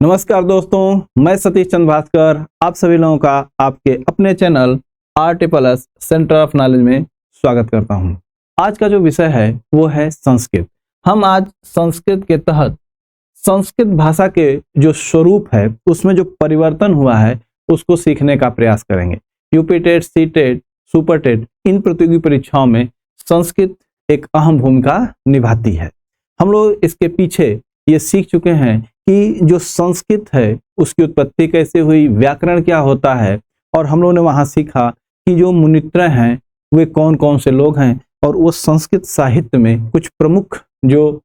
नमस्कार दोस्तों, मैं सतीश चंद्र भास्कर आप सभी लोगों का आपके अपने channel RT+ centre of knowledge में स्वागत करता हूं। आज का जो विषय है वो है संस्कृत। हम आज संस्कृत के तहत संस्कृत भाषा के जो स्वरूप है उसमें जो परिवर्तन हुआ है उसको सीखने का प्रयास करेंगे। UP TET, C TET, super TET इन प्रतियोगी परीक्षाओं में संस्कृत एक अहम भूमिका निभाती है। हम लोग इसके पीछे ये सीख चुके हैं कि जो संस्कृत है उसकी उत्पत्ति कैसे हुई, व्याकरण क्या होता है, और हम लोगों ने वहाँ सीखा कि जो मुनित्रय हैं वे कौन कौन से लोग हैं, और वो संस्कृत साहित्य में कुछ प्रमुख जो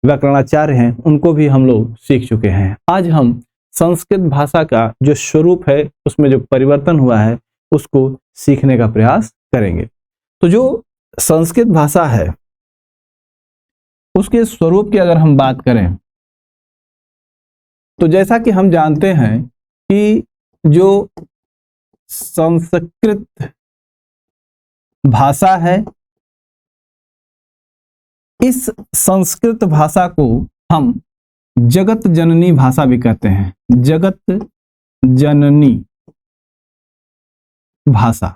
व्याकरणाचार्य हैं उनको भी हम लोग सीख चुके हैं। आज हम संस्कृत भाषा का जो स्वरूप है उसमें जो परिवर्तन हुआ है उसको सीखने का प्रयास करेंगे। तो जो संस्कृत भाषा है उसके स्वरूप की अगर हम बात करें तो जैसा कि हम जानते हैं कि जो संस्कृत भाषा है इस संस्कृत भाषा को हम जगत जननी भाषा भी कहते हैं। जगत जननी भाषा।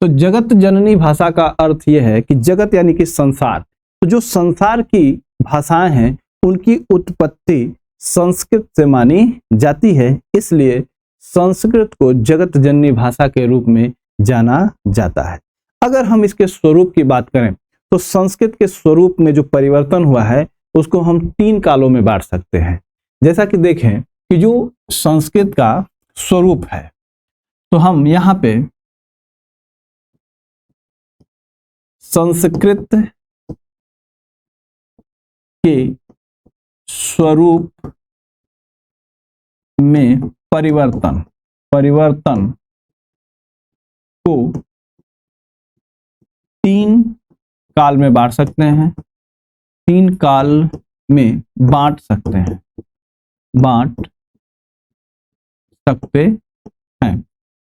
तो जगत जननी भाषा का अर्थ यह है कि जगत यानी कि संसार, तो जो संसार की भाषाएं हैं उनकी उत्पत्ति संस्कृत से मानी जाती है, इसलिए संस्कृत को जगत जननी भाषा के रूप में जाना जाता है। अगर हम इसके स्वरूप की बात करें तो संस्कृत के स्वरूप में जो परिवर्तन हुआ है उसको हम 3 कालों में बांट सकते हैं। जैसा कि देखें कि जो संस्कृत का स्वरूप है तो हम यहाँ पे संस्कृत के स्वरूप में परिवर्तन को 3 काल में बांट सकते हैं। 3 काल में बांट सकते हैं।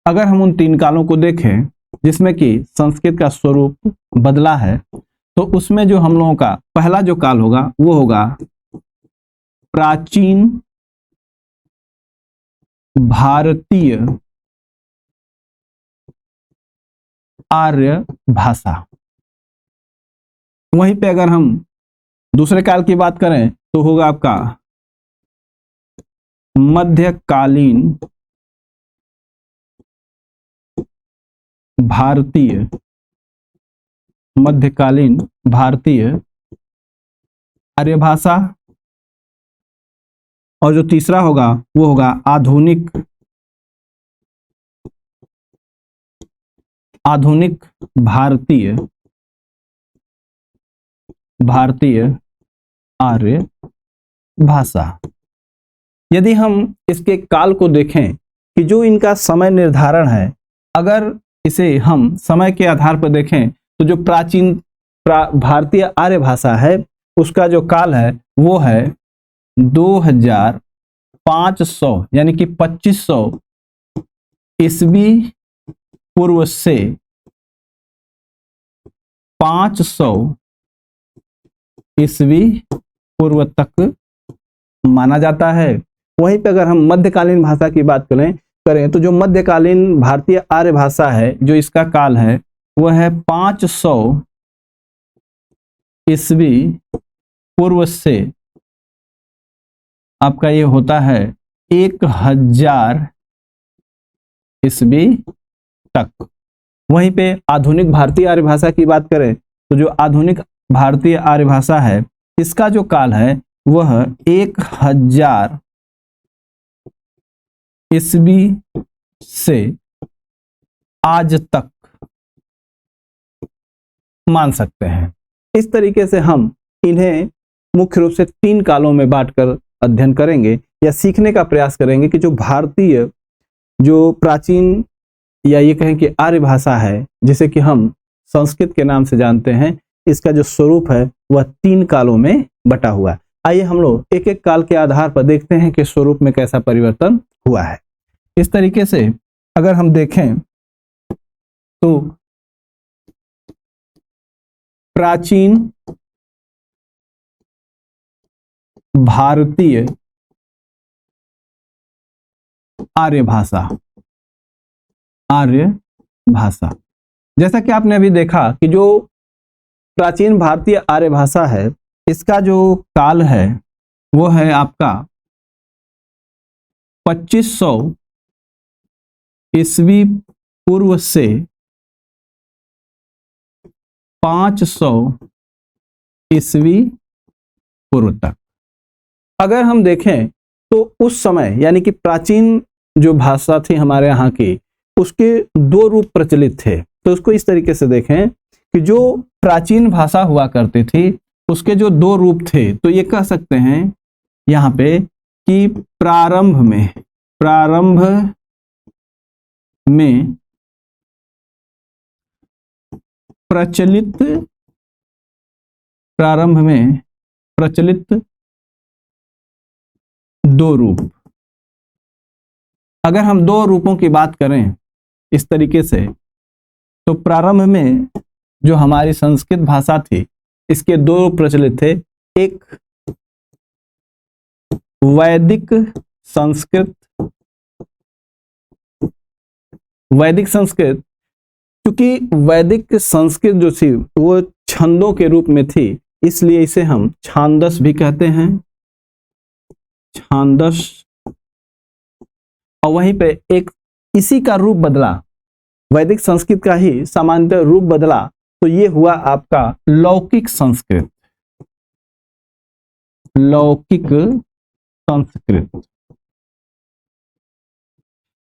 अगर हम उन 3 कालों को देखें जिसमें कि संस्कृत का स्वरूप बदला है तो उसमें जो हम लोगों का पहला जो काल होगा वो होगा प्राचीन भारतीय आर्य भाषा। वहीं पे अगर हम दूसरे काल की बात करें तो होगा आपका मध्यकालीन भारतीय आर्य भाषा, और जो तीसरा होगा वो होगा आधुनिक भारतीय आर्य भाषा। यदि हम इसके काल को देखें कि जो इनका समय निर्धारण है, अगर इसे हम समय के आधार पर देखें तो जो प्राचीन भारतीय आर्य भाषा है उसका जो काल है वो है 2500 यानी कि 2500 ईस्वी पूर्व से 500 ईस्वी पूर्व तक माना जाता है। वहीं पे अगर हम मध्यकालीन भाषा की बात करें तो जो मध्यकालीन भारतीय आर्य भाषा है जो इसका काल है वह है 500 ईस्वी पूर्व से आपका ये होता है 1000 ईस्वी तक। वहीं पे आधुनिक भारतीय आर्य भाषा की बात करें तो जो आधुनिक भारतीय आर्य भाषा है इसका जो काल है वह 1000 ईस्वी से आज तक मान सकते हैं। इस तरीके से हम इन्हें मुख्य रूप से 3 कालों में बांटकर अध्ययन करेंगे या सीखने का प्रयास करेंगे कि जो भारतीय जो प्राचीन या ये कहें कि आर्य भाषा है जिसे कि हम संस्कृत के नाम से जानते हैं, इसका जो स्वरूप है वह 3 कालों में बटा हुआ है। आइए हम लोग एक एक काल के आधार पर देखते हैं कि स्वरूप में कैसा परिवर्तन हुआ है। इस तरीके से अगर हम देखें तो प्राचीन भारतीय आर्य भाषा। आर्य भाषा, जैसा कि आपने अभी देखा कि जो प्राचीन भारतीय आर्य भाषा है, इसका जो काल है वो है आपका 2500 ईस्वी पूर्व से 500 ईस्वी पूर्व तक। अगर हम देखें तो उस समय यानी कि प्राचीन जो भाषा थी हमारे यहाँ की, उसके दो रूप प्रचलित थे। तो उसको इस तरीके से देखें कि जो प्राचीन भाषा हुआ करती थी उसके जो दो रूप थे, तो ये कह सकते हैं यहाँ पे कि प्रारंभ में प्रचलित दो रूप। अगर हम दो रूपों की बात करें इस तरीके से, तो प्रारंभ में जो हमारी संस्कृत भाषा थी इसके दो रूप प्रचलित थे। एक वैदिक संस्कृत, क्योंकि वैदिक संस्कृत जो थी वो छंदों के रूप में थी, इसलिए इसे हम छांदस भी कहते हैं, छांदस। और वहीं पे एक इसी का रूप बदला, वैदिक संस्कृत का ही सामान्यतः रूप बदला, तो ये हुआ आपका लौकिक संस्कृत।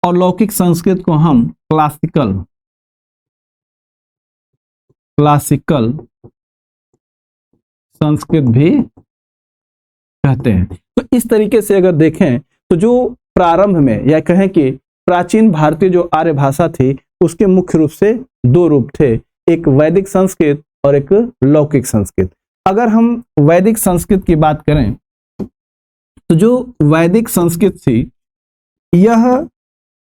और लौकिक संस्कृत को हम क्लासिकल संस्कृत भी कहते हैं। तो इस तरीके से अगर देखें तो जो प्रारंभ में या कहें कि प्राचीन भारतीय जो आर्य भाषा थी उसके मुख्य रूप से दो रूप थे, एक वैदिक संस्कृत और एक लौकिक संस्कृत। अगर हम वैदिक संस्कृत की बात करें तो जो वैदिक संस्कृत थी, यह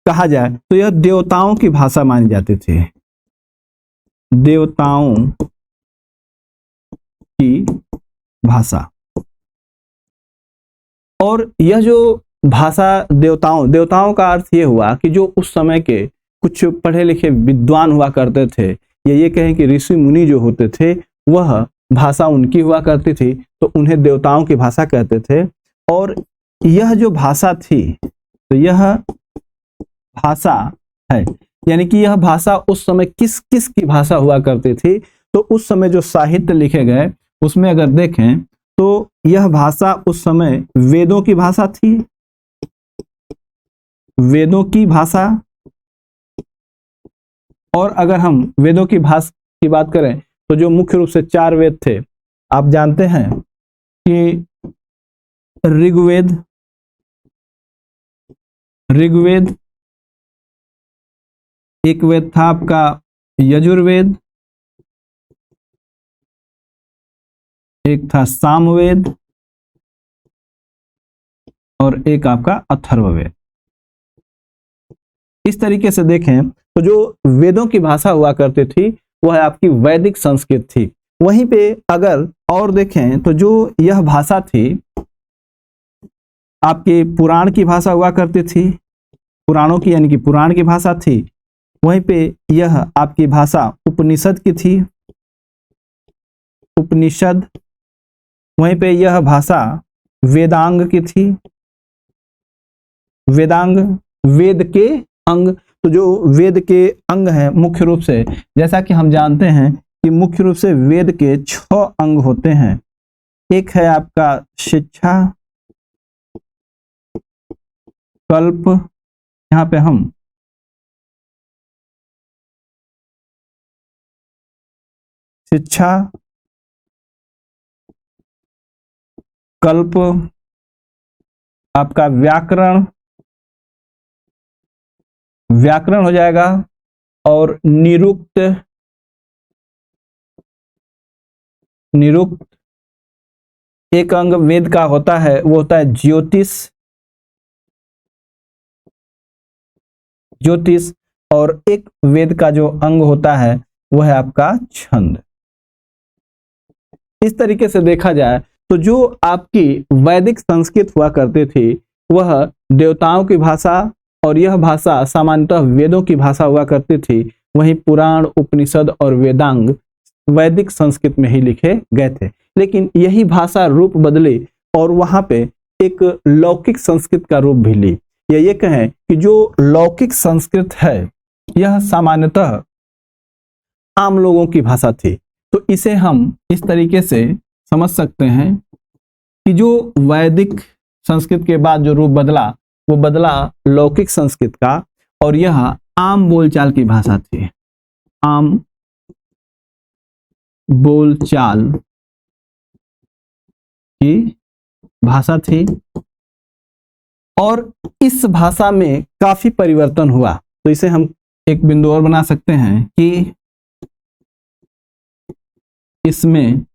कहा जाए तो यह देवताओं की भाषा मानी जाती थी, देवताओं की भाषा। और यह जो भाषा देवताओं का अर्थ ये हुआ कि जो उस समय के कुछ पढ़े लिखे विद्वान हुआ करते थे, या ये कहें कि ऋषि मुनि जो होते थे, वह भाषा उनकी हुआ करती थी, तो उन्हें देवताओं की भाषा कहते थे। और यह जो भाषा थी, तो यह भाषा है, यानी कि यह भाषा उस समय किस की भाषा हुआ करती थी, तो उस समय जो साहित्य लिखे गए उसमें अगर देखें तो यह भाषा उस समय वेदों की भाषा थी, वेदों की भाषा। और अगर हम वेदों की भाषा की बात करें तो जो मुख्य रूप से 4 वेद थे, आप जानते हैं कि ऋग्वेद, एक वेद था आपका यजुर्वेद, एक था सामवेद और एक आपका अथर्ववेद। इस तरीके से देखें तो जो वेदों की भाषा हुआ करती थी वह आपकी वैदिक संस्कृत थी। वहीं पे अगर और देखें तो जो यह भाषा थी आपके पुराण की भाषा हुआ करती थी, पुराणों की यानी कि पुराण की भाषा थी। वहीं पे यह आपकी भाषा उपनिषद की थी, उपनिषद। वहीं पे यह भाषा वेदांग की थी, वेदांग वेद के अंग। तो जो वेद के अंग हैं मुख्य रूप से, जैसा कि हम जानते हैं कि मुख्य रूप से वेद के 6 अंग होते हैं। एक है आपका शिक्षा, कल्प, यहाँ पे हम शिक्षा, कल्प, आपका व्याकरण हो जाएगा, और निरुक्त, एक अंग वेद का होता है, वो होता है ज्योतिष। और एक वेद का जो अंग होता है वो है आपका छंद। इस तरीके से देखा जाए तो जो आपकी वैदिक संस्कृत हुआ करती थी वह देवताओं की भाषा और यह भाषा सामान्यतः वेदों की भाषा हुआ करती थी। वहीं पुराण, उपनिषद और वेदांग वैदिक संस्कृत में ही लिखे गए थे। लेकिन यही भाषा रूप बदली और वहां पे एक लौकिक संस्कृत का रूप भी ली। या ये कहें कि जो लौकिक संस्कृत है यह सामान्यतः आम लोगों की भाषा थी। तो इसे हम इस तरीके से समझ सकते हैं कि जो वैदिक संस्कृत के बाद जो रूप बदला वो बदला लौकिक संस्कृत का, और यह आम बोलचाल की भाषा थी। आम बोलचाल की भाषा थी और इस भाषा में काफी परिवर्तन हुआ। तो इसे हम एक बिंदु और बना सकते हैं कि इसमें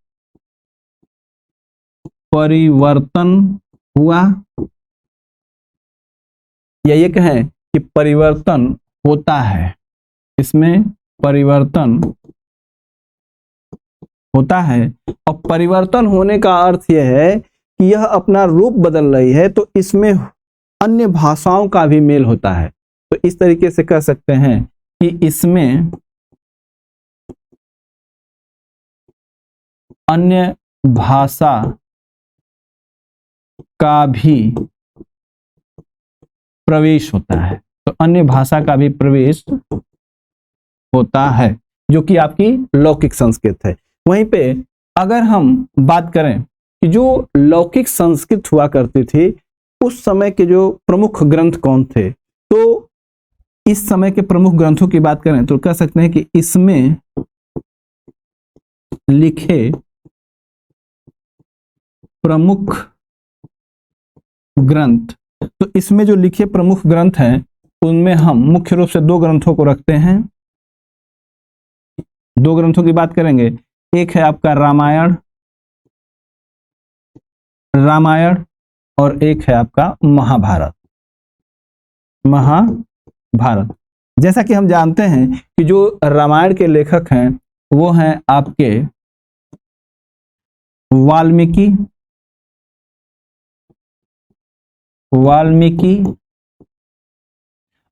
परिवर्तन हुआ, या ये कहें कि परिवर्तन होता है। इसमें परिवर्तन होता है, और परिवर्तन होने का अर्थ यह है कि यह अपना रूप बदल रही है, तो इसमें अन्य भाषाओं का भी मेल होता है। तो इस तरीके से कह सकते हैं कि इसमें अन्य भाषा का भी प्रवेश होता है। तो अन्य भाषा का भी प्रवेश होता है जो कि आपकी लौकिक संस्कृत है। वहीं पे अगर हम बात करें कि जो लौकिक संस्कृत हुआ करती थी उस समय के जो प्रमुख ग्रंथ कौन थे, तो इस समय के प्रमुख ग्रंथों की बात करें तो कह सकते हैं कि इसमें लिखे प्रमुख ग्रंथ, तो इसमें जो लिखे प्रमुख ग्रंथ हैं उनमें हम मुख्य रूप से दो ग्रंथों को रखते हैं। दो ग्रंथों की बात करेंगे, एक है आपका रामायण और एक है आपका महाभारत। जैसा कि हम जानते हैं कि जो रामायण के लेखक हैं वो हैं आपके वाल्मीकि,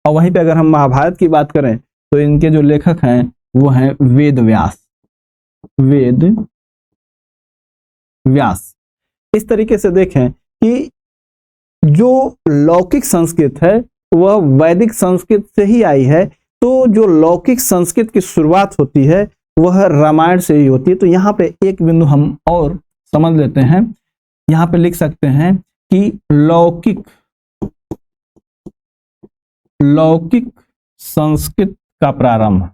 और वहीं पे अगर हम महाभारत की बात करें तो इनके जो लेखक हैं वो हैं वेद व्यास। इस तरीके से देखें कि जो लौकिक संस्कृत है वह वैदिक संस्कृत से ही आई है। तो जो लौकिक संस्कृत की शुरुआत होती है वह रामायण से ही होती है। तो यहाँ पे एक बिंदु हम और समझ लेते हैं, यहाँ पे लिख सकते हैं कि लौकिक संस्कृत का प्रारंभ,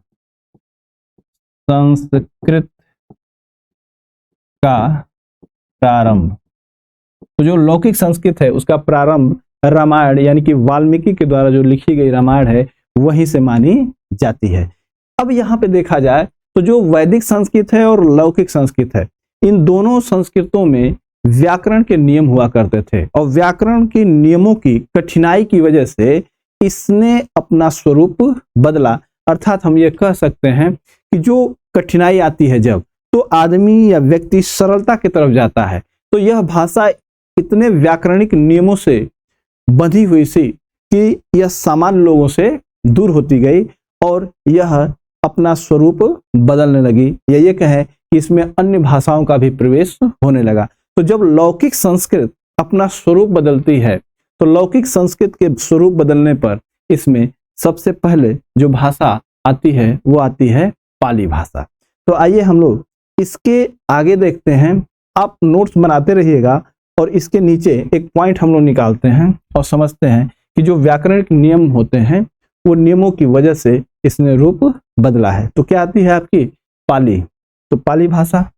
तो जो लौकिक संस्कृत है उसका प्रारंभ रामायण यानी कि वाल्मीकि के द्वारा जो लिखी गई रामायण है वहीं से मानी जाती है। अब यहाँ पे देखा जाए तो जो वैदिक संस्कृत है और लौकिक संस्कृत है, इन दोनों संस्कृतों में व्याकरण के नियम हुआ करते थे, और व्याकरण के नियमों की कठिनाई की वजह से इसने अपना स्वरूप बदला। अर्थात हम ये कह सकते हैं कि जो कठिनाई आती है जब, तो आदमी या व्यक्ति सरलता की तरफ जाता है। तो यह भाषा इतने व्याकरणिक नियमों से बंधी हुई थी कि यह सामान्य लोगों से दूर होती गई और यह अपना स्वरूप बदलने लगी, या ये कहें कि इसमें अन्य भाषाओं का भी प्रवेश होने लगा। तो जब लौकिक संस्कृत अपना स्वरूप बदलती है तो लौकिक संस्कृत के स्वरूप बदलने पर इसमें सबसे पहले जो भाषा आती है वो आती है पाली भाषा। तो आइए हम लोग इसके आगे देखते हैं। आप नोट्स बनाते रहिएगा और इसके नीचे एक पॉइंट हम लोग निकालते हैं और समझते हैं कि जो व्याकरणिक नियम होते हैं वो नियमों की वजह से इसने रूप बदला है। तो क्या आती है आपकी पाली। तो पाली भाषा,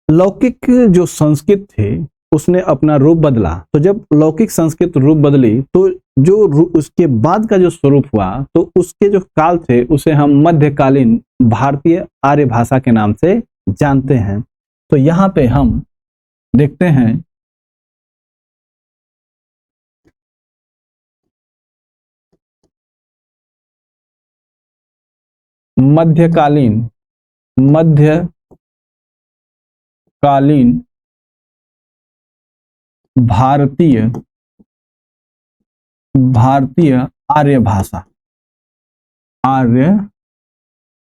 लौकिक जो संस्कृत थी उसने अपना रूप बदला। तो जब लौकिक संस्कृत रूप बदली तो जो उसके बाद का जो स्वरूप हुआ तो उसके जो काल थे उसे हम मध्यकालीन भारतीय आर्य भाषा के नाम से जानते हैं। तो यहाँ पे हम देखते हैं मध्यकालीन भारतीय भारतीय आर्य भाषा। आर्य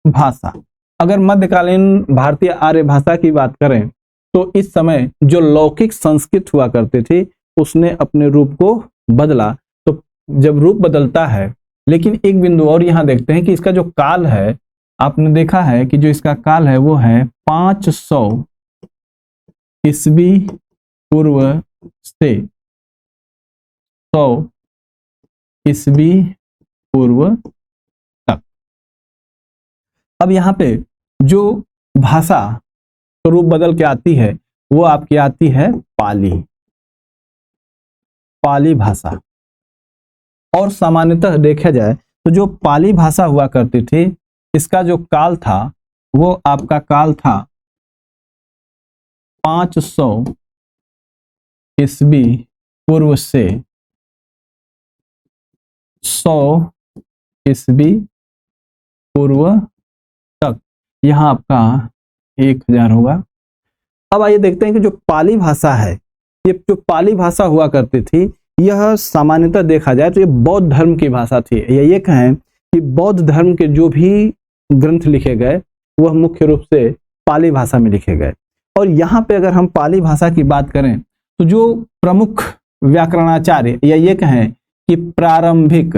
भाषा। अगर मध्यकालीन भारतीय आर्य भाषा की बात करें तो इस समय जो लौकिक संस्कृत हुआ करती थी उसने अपने रूप को बदला। तो जब रूप बदलता है, लेकिन एक बिंदु और यहां देखते हैं कि इसका जो काल है, आपने देखा है कि जो इसका काल है वो है 500 ईस्वी पूर्व से 100 ईस्वी पूर्व तक। अब यहाँ पे जो भाषा रूप बदल के आती है वो आपकी आती है पाली, पाली भाषा। और सामान्यतः देखा जाए तो जो पाली भाषा हुआ करती थी इसका जो काल था वो आपका काल था 500 ईस्वी पूर्व से 100 ईस्वी पूर्व तक। यहाँ आपका 1000 होगा। अब आइए देखते हैं कि जो पाली भाषा है, ये जो पाली भाषा हुआ करती थी यह सामान्यतः देखा जाए तो ये बौद्ध धर्म की भाषा थी। ये कहें कि बौद्ध धर्म के जो भी ग्रंथ लिखे गए वह मुख्य रूप से पाली भाषा में लिखे गए। और यहाँ पे अगर हम पाली भाषा की बात करें तो जो प्रमुख व्याकरणाचार्य या ये कहें कि प्रारंभिक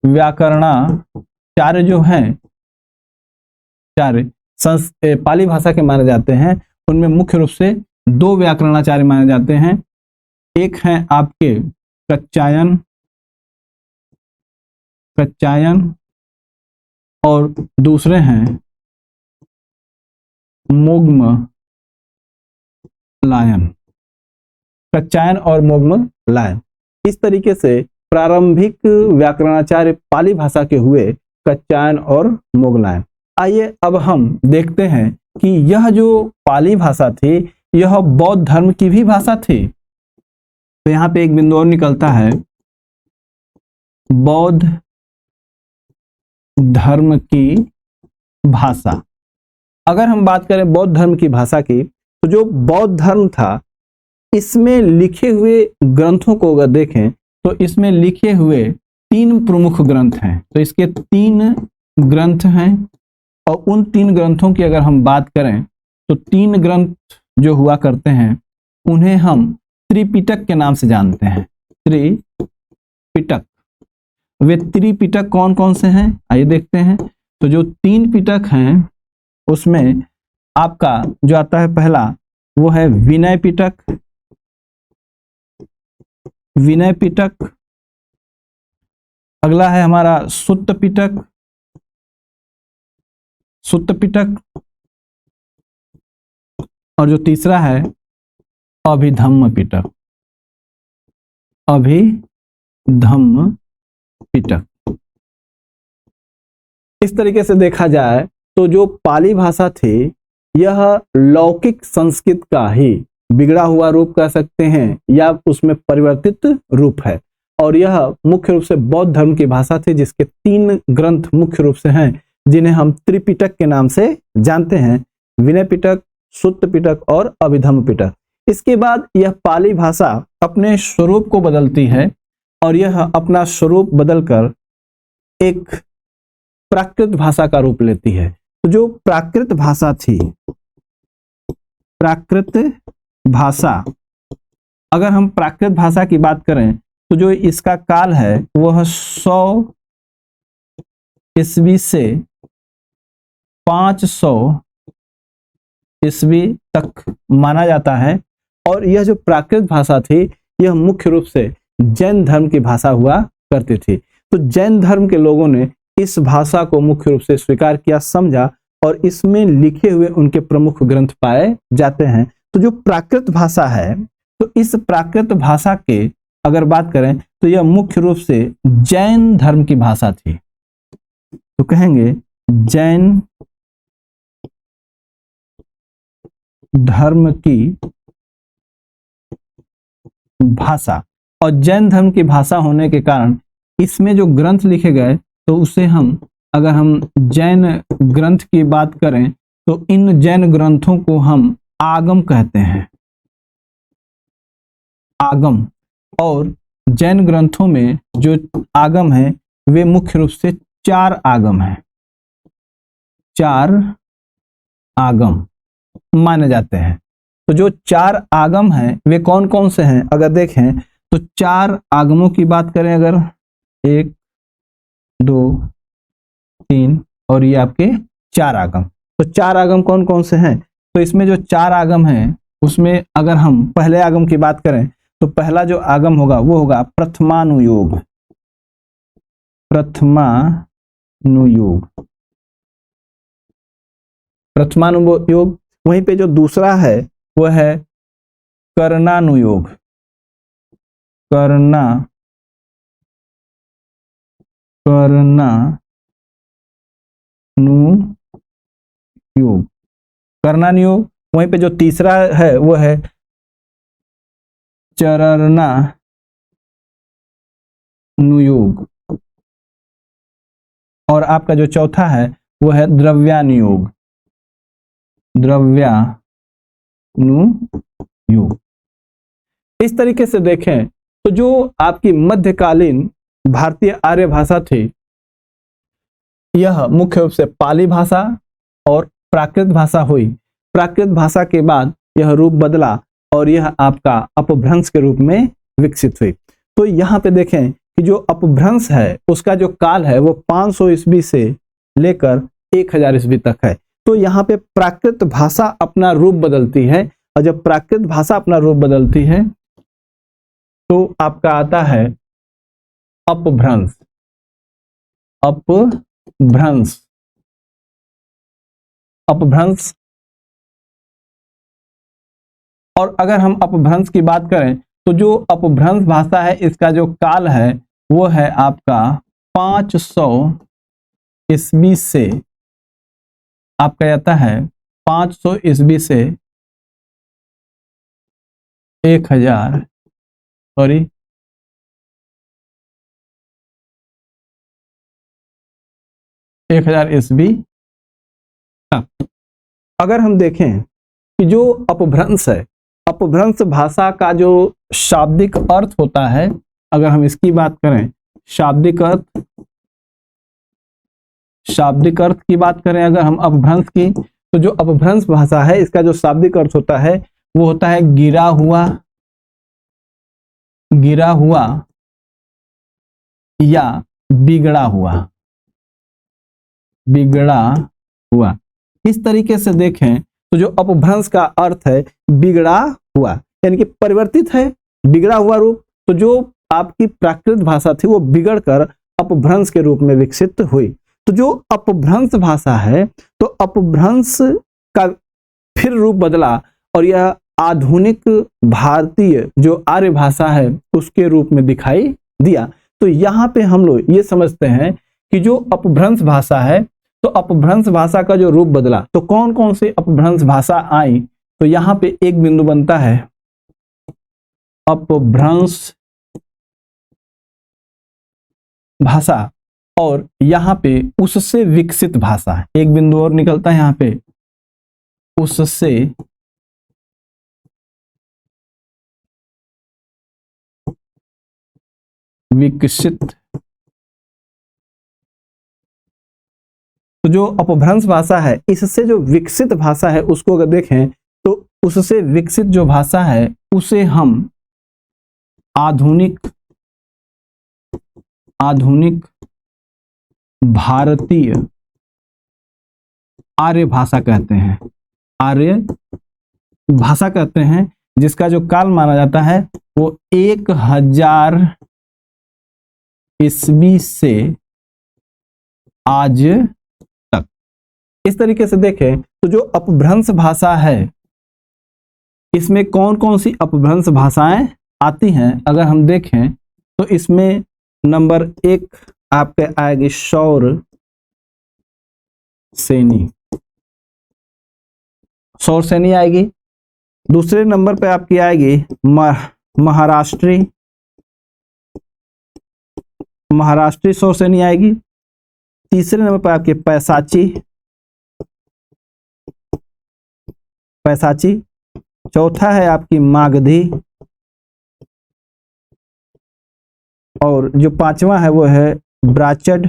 व्याकरणाचार्य जो हैं, पाली भाषा के माने जाते हैं, उनमें मुख्य रूप से 2 व्याकरणाचार्य माने जाते हैं। एक हैं आपके कच्चायन और दूसरे हैं मोग्मलायन। कच्चायन और मोग्मलायन, इस तरीके से प्रारंभिक व्याकरणाचार्य पाली भाषा के हुए कच्चायन और मोगलायन। आइए अब हम देखते हैं कि यह जो पाली भाषा थी यह बौद्ध धर्म की भी भाषा थी। तो यहाँ पे एक बिंदु और निकलता है, बौद्ध धर्म की भाषा। अगर हम बात करें बौद्ध धर्म की भाषा की तो जो बौद्ध धर्म था इसमें लिखे हुए ग्रंथों को अगर देखें तो इसमें लिखे हुए 3 प्रमुख ग्रंथ हैं। तो इसके 3 ग्रंथ हैं और उन 3 ग्रंथों की अगर हम बात करें तो 3 ग्रंथ जो हुआ करते हैं उन्हें हम त्रिपिटक के नाम से जानते हैं। त्रिपिटक। वे त्रिपिटक कौन कौन से हैं आइए देखते हैं। तो जो 3 पिटक हैं उसमें आपका जो आता है पहला वो है विनय पिटक। विनय पिटक। अगला है हमारा सुत्त पिटक। सुत्त पिटक। और जो तीसरा है अभिधम्म पिटक। अभिधम्म पिटक। इस तरीके से देखा जाए तो जो पाली भाषा थी यह लौकिक संस्कृत का ही बिगड़ा हुआ रूप कह सकते हैं या उसमें परिवर्तित रूप है। और यह मुख्य रूप से बौद्ध धर्म की भाषा थी जिसके 3 ग्रंथ मुख्य रूप से हैं जिन्हें हम त्रिपिटक के नाम से जानते हैं, विनय पिटक, सुत्त पिटक और अभिधम्म पिटक। इसके बाद यह पाली भाषा अपने स्वरूप को बदलती है और यह अपना स्वरूप बदलकर एक प्राकृत भाषा का रूप लेती है। तो जो प्राकृत भाषा थी, प्राकृत भाषा, अगर हम प्राकृत भाषा की बात करें तो जो इसका काल है वह 100 ईस्वी से 500 ईस्वी तक माना जाता है। और यह जो प्राकृत भाषा थी यह मुख्य रूप से जैन धर्म की भाषा हुआ करती थी। तो जैन धर्म के लोगों ने इस भाषा को मुख्य रूप से स्वीकार किया, समझा और इसमें लिखे हुए उनके प्रमुख ग्रंथ पाए जाते हैं। तो जो प्राकृत भाषा है तो इस प्राकृत भाषा के अगर बात करें तो यह मुख्य रूप से जैन धर्म की भाषा थी। तो कहेंगे जैन धर्म की भाषा। और जैन धर्म की भाषा होने के कारण इसमें जो ग्रंथ लिखे गए तो उसे हम अगर हम जैन ग्रंथ की बात करें तो इन जैन ग्रंथों को हम आगम कहते हैं। आगम, और जैन ग्रंथों में जो आगम है वे मुख्य रूप से 4 आगम हैं। 4 आगम माने जाते हैं। तो जो 4 आगम हैं वे कौन कौन से हैं? अगर देखें तो 4 आगमों की बात करें, अगर 1 2 3 और ये आपके 4 आगम, तो 4 आगम कौन कौन से हैं? तो इसमें जो 4 आगम हैं उसमें अगर हम पहले आगम की बात करें तो पहला जो आगम होगा वो होगा प्रथमानुयोग। प्रथमानुयोग, प्रथमानुयोग। वहीं पे जो दूसरा है वो है कर्णानुयोग। कर्णानुयोग, कर्णानुयोग। वहीं पे जो तीसरा है वो है चरणानुयोग, और आपका जो चौथा है वो है द्रव्यानुयोग। द्रव्यानुयोग। इस तरीके से देखें तो जो आपकी मध्यकालीन भारतीय आर्य भाषा थी, यह मुख्य रूप से पाली भाषा और प्राकृत भाषा हुई। प्राकृत भाषा के बाद यह रूप बदला और यह आपका अपभ्रंश के रूप में विकसित हुई। तो यहाँ पे देखें कि जो अपभ्रंश है उसका जो काल है वो 500 ईस्वी से लेकर 1000 ईस्वी तक है। तो यहाँ पे प्राकृत भाषा अपना रूप बदलती है, और जब प्राकृत भाषा अपना रूप बदलती है तो आपका आता है अपभ्रंश। अपभ्रंश, अपभ्रंश। और अगर हम अपभ्रंश की बात करें तो जो अपभ्रंश भाषा है इसका जो काल है वो है आपका 500 ईस्वी से, आपका जाता है 500 ईस्वी से 1000 सॉरी 1000 ईस्वी तक। अगर हम देखें कि जो अपभ्रंश है, अपभ्रंश भाषा का जो शाब्दिक अर्थ होता है, अगर हम इसकी बात करें शाब्दिक अर्थ, शाब्दिक अर्थ की बात करें अगर हम अपभ्रंश की, तो जो अपभ्रंश भाषा है इसका जो शाब्दिक अर्थ होता है वो होता है गिरा हुआ, गिरा हुआ या बिगड़ा हुआ, बिगड़ा हुआ। इस तरीके से देखें तो जो अपभ्रंश का अर्थ है बिगड़ा हुआ, यानी कि परिवर्तित है, बिगड़ा हुआ रूप। तो जो आपकी प्राकृत भाषा थी वो बिगड़कर अपभ्रंश के रूप में विकसित हुई। तो जो अपभ्रंश भाषा है तो अपभ्रंश का फिर रूप बदला और यह आधुनिक भारतीय जो आर्य भाषा है उसके रूप में दिखाई दिया। तो यहाँ पे हम लोग ये समझते हैं कि जो अपभ्रंश भाषा है तो अपभ्रंश भाषा का जो रूप बदला, तो कौन कौन से अपभ्रंश भाषा आई, तो यहाँ पे एक बिंदु बनता है अपभ्रंश भाषा, और यहाँ पे उससे विकसित भाषा, एक बिंदु और निकलता है यहाँ पे उससे विकसित। तो जो अपभ्रंश भाषा है इससे जो विकसित भाषा है उसको अगर देखें तो उससे विकसित जो भाषा है उसे हम आधुनिक, आधुनिक भारतीय आर्य भाषा कहते हैं। आर्य भाषा कहते हैं, जिसका जो काल माना जाता है वो 1000 ईस्वी से आज तक। इस तरीके से देखें तो जो अपभ्रंश भाषा है इसमें कौन कौन सी अपभ्रंश भाषाएं आती हैं, अगर हम देखें तो इसमें नंबर 1 आपके आएगी सौर सेनी, सौर सेनी आएगी। दूसरे नंबर पे आपकी आएगी महाराष्ट्री, महाराष्ट्री सौर सेनी आएगी। तीसरे नंबर पर आपके पैसाची, पैसाची। चौथा है आपकी मागधी, और जो पांचवा है वो है ब्राचड,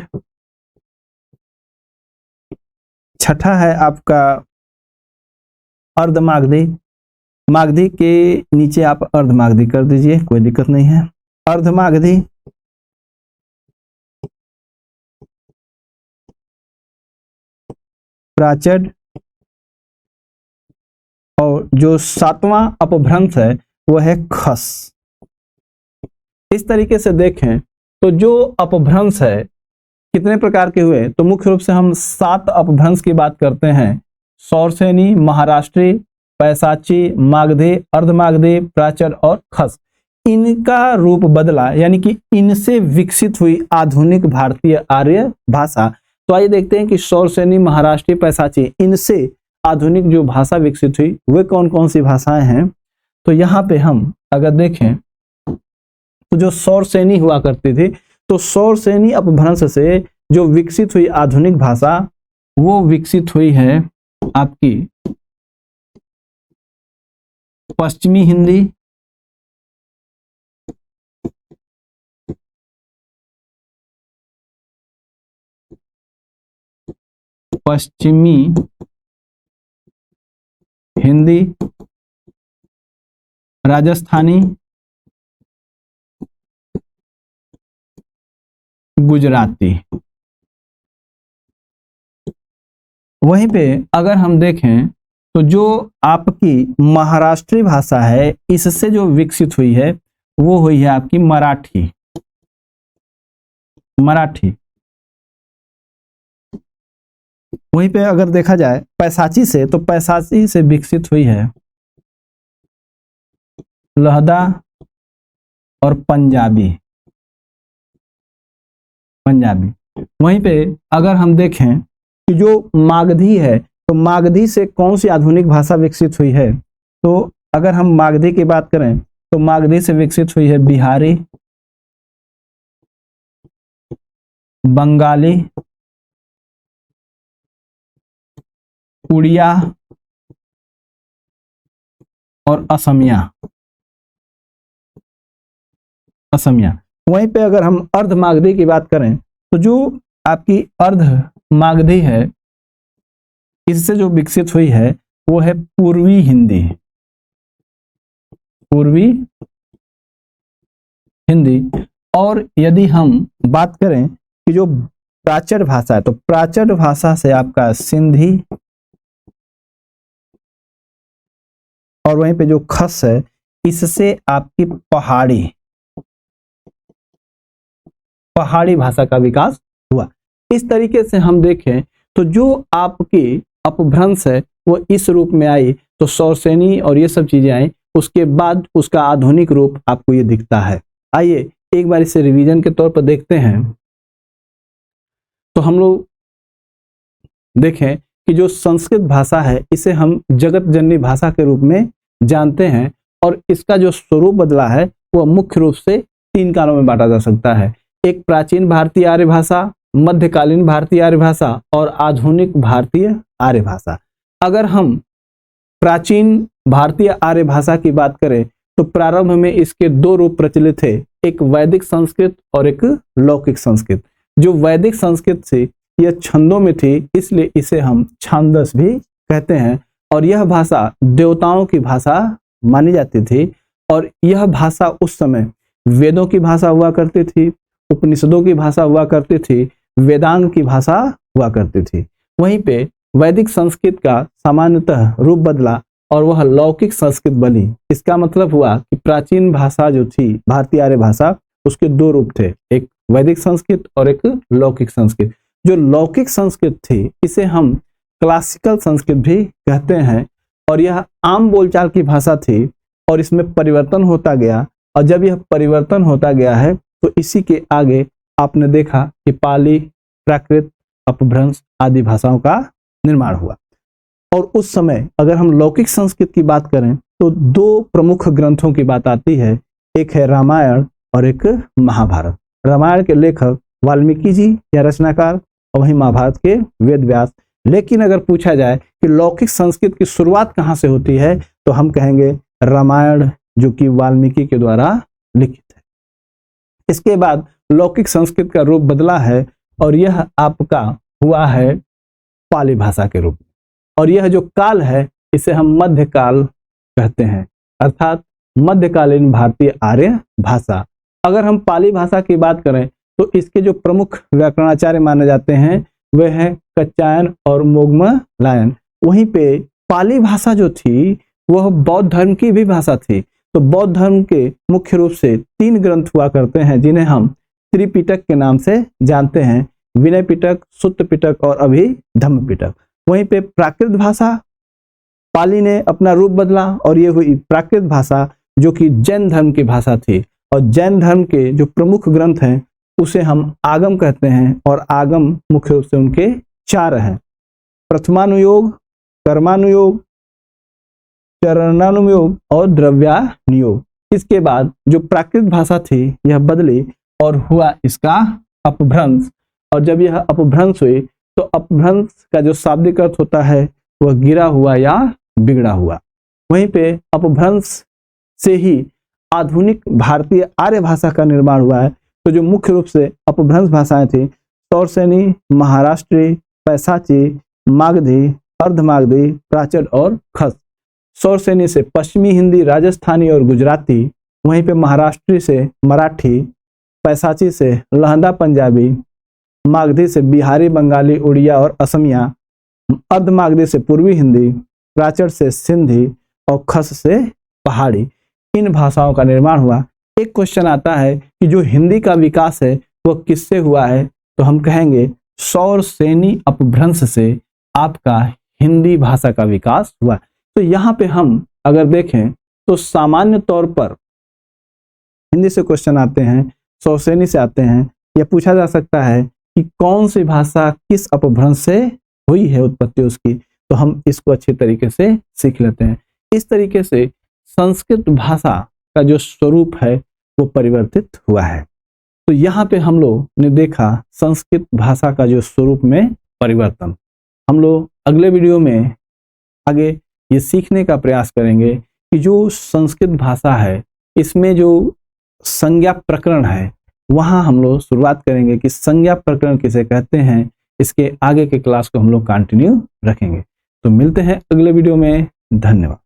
छठा है आपका अर्धमागधी, मागधी के नीचे आप अर्धमागधी कर दीजिए, कोई दिक्कत नहीं है, अर्धमागधी, प्राचड, और जो सातवां अपभ्रंश है वो है खस। इस तरीके से देखें तो जो अपभ्रंश है कितने प्रकार के हुए, तो मुख्य रूप से हम 7 अपभ्रंश की बात करते हैं। सौरसेनी, महाराष्ट्री, पैसाची, मागधी, अर्धमागधी, प्राचर और खस। इनका रूप बदला, यानी कि इनसे विकसित हुई आधुनिक भारतीय आर्य भाषा। तो आइए देखते हैं कि सौरसेनी, महाराष्ट्री, पैसाची, इनसे आधुनिक जो भाषा विकसित हुई वे कौन कौन सी भाषाएं हैं। तो यहाँ पे हम अगर देखें तो जो सौरसेनी हुआ करती थी, तो सौरसेनी अपभ्रंश से जो विकसित हुई आधुनिक भाषा वो विकसित हुई है आपकी पश्चिमी हिंदी, पश्चिमी हिंदी, राजस्थानी, गुजराती। वहीं पे अगर हम देखें तो जो आपकी महाराष्ट्री भाषा है इससे जो विकसित हुई है वो हुई है आपकी मराठी, मराठी। वहीं पे अगर देखा जाए पैसाची से, तो पैसाची से विकसित हुई है लहदा और पंजाबी, पंजाबी। वहीं पे अगर हम देखें कि जो मागधी है, तो मागधी से कौन सी आधुनिक भाषा विकसित हुई है, तो अगर हम मागधी की बात करें तो मागधी से विकसित हुई है बिहारी, बंगाली, उड़िया और असमिया, असमिया। वहीं पे अगर हम अर्ध मागधी की बात करें तो जो आपकी अर्ध मागधी है इससे जो विकसित हुई है वो है पूर्वी हिंदी, पूर्वी हिंदी। और यदि हम बात करें कि जो प्राचर भाषा है, तो प्राचर भाषा से आपका सिंधी, और वहीं पे जो खस है इससे आपकी पहाड़ी, पहाड़ी भाषा का विकास हुआ। इस तरीके से हम देखें तो जो आपकी अपभ्रंश है वो इस रूप में आई, तो सौरसेनी और ये सब चीजें आई, उसके बाद उसका आधुनिक रूप आपको ये दिखता है। आइए एक बार इसे रिवीजन के तौर पर देखते हैं। तो हम लोग देखें कि जो संस्कृत भाषा है इसे हम जगत जननी भाषा के रूप में जानते हैं, और इसका जो स्वरूप बदला है वह मुख्य रूप से 3 कारणों में बांटा जा सकता है। एक प्राचीन भारतीय आर्य भाषा, मध्यकालीन भारतीय आर्य भाषा और आधुनिक भारतीय आर्य भाषा। अगर हम प्राचीन भारतीय आर्य भाषा की बात करें तो प्रारंभ में इसके 2 रूप प्रचलित थे, एक वैदिक संस्कृत और एक लौकिक संस्कृत। जो वैदिक संस्कृत थी यह छंदों में थी, इसलिए इसे हम छांदस भी कहते हैं, और यह भाषा देवताओं की भाषा मानी जाती थी। और यह भाषा उस समय वेदों की भाषा हुआ करती थी, उपनिषदों की भाषा हुआ करती थी, वेदांग की भाषा हुआ करती थी। वहीं पे वैदिक संस्कृत का सामान्यतः रूप बदला और वह लौकिक संस्कृत बनी। इसका मतलब हुआ कि प्राचीन भाषा जो थी भारतीय आर्य भाषा, उसके 2 रूप थे, एक वैदिक संस्कृत और एक लौकिक संस्कृत। जो लौकिक संस्कृत थी इसे हम क्लासिकल संस्कृत भी कहते हैं, और यह आम बोलचाल की भाषा थी, और इसमें परिवर्तन होता गया, और जब यह परिवर्तन होता गया है तो इसी के आगे आपने देखा कि पाली, प्राकृत, अपभ्रंश आदि भाषाओं का निर्माण हुआ। और उस समय अगर हम लौकिक संस्कृत की बात करें तो 2 प्रमुख ग्रंथों की बात आती है, एक है रामायण और एक महाभारत। रामायण के लेखक वाल्मीकि जी या रचनाकार, और वहीं महाभारत के वेद व्यास। लेकिन अगर पूछा जाए कि लौकिक संस्कृत की शुरुआत कहाँ से होती है, तो हम कहेंगे रामायण, जो कि वाल्मीकि के द्वारा लिखित है। इसके बाद लौकिक संस्कृत का रूप बदला है और यह आपका हुआ है पाली भाषा के रूप में। और यह जो काल है इसे हम मध्यकाल कहते हैं, अर्थात मध्यकालीन भारतीय आर्य भाषा। अगर हम पाली भाषा की बात करें तो इसके जो प्रमुख व्याकरणाचार्य माने जाते हैं वे हैं कच्चायन और मोग्मलायन। वहीं पे पाली भाषा जो थी वह बौद्ध धर्म की भी भाषा थी। तो बौद्ध धर्म के मुख्य रूप से 3 ग्रंथ हुआ करते हैं जिन्हें हम त्रिपिटक के नाम से जानते हैं, विनय पिटक, सुत्त पिटक और अभिधम्म पिटक। वहीं पे प्राकृत भाषा पाली ने अपना रूप बदला और ये हुई प्राकृत भाषा जो कि जैन धर्म की भाषा थी। और जैन धर्म के जो प्रमुख ग्रंथ हैं उसे हम आगम कहते हैं और आगम मुख्य रूप से उनके 4 हैं, प्रथमानुयोग, कर्मानुयोग, चरणानुयोग और द्रव्यानुयोग। इसके बाद जो प्राकृत भाषा थी यह बदली और हुआ इसका अपभ्रंश। और जब यह अपभ्रंश हुई तो अपभ्रंश का जो शाब्दिक अर्थ होता है वह गिरा हुआ या बिगड़ा हुआ। वहीं पे अपभ्रंश से ही आधुनिक भारतीय आर्य भाषा का निर्माण हुआ है। तो जो मुख्य रूप से अपभ्रंश भाषाएं थी सौरसेनी, महाराष्ट्री, पैसाची, मागधी, अर्धमागधी, प्राचर और खस। सौरसेनी से पश्चिमी हिंदी, राजस्थानी और गुजराती, वहीं पे महाराष्ट्री से मराठी, पैसाची से लहंदा पंजाबी, मागधी से बिहारी, बंगाली, उड़िया और असमिया, अर्धमागधी से पूर्वी हिंदी, प्राचर से सिंधी और खस से पहाड़ी। इन भाषाओं का निर्माण हुआ। एक क्वेश्चन आता है कि जो हिंदी का विकास है वह किससे हुआ है, तो हम कहेंगे सौरसेनी अपभ्रंश से आपका हिंदी भाषा का विकास हुआ। तो यहाँ पे हम अगर देखें तो सामान्य तौर पर हिंदी से क्वेश्चन आते हैं, सौरसेनी से आते हैं। यह पूछा जा सकता है कि कौन सी भाषा किस अपभ्रंश से हुई है उत्पत्ति उसकी, तो हम इसको अच्छी तरीके से सीख लेते हैं। इस तरीके से संस्कृत भाषा का जो स्वरूप है वो परिवर्तित हुआ है। तो यहाँ पे हम लोग ने देखा संस्कृत भाषा का जो स्वरूप में परिवर्तन। हम लोग अगले वीडियो में आगे ये सीखने का प्रयास करेंगे कि जो संस्कृत भाषा है इसमें जो संज्ञा प्रकरण है वहाँ हम लोग शुरुआत करेंगे कि संज्ञा प्रकरण किसे कहते हैं। इसके आगे के क्लास को हम लोग कंटिन्यू रखेंगे। तो मिलते हैं अगले वीडियो में। धन्यवाद।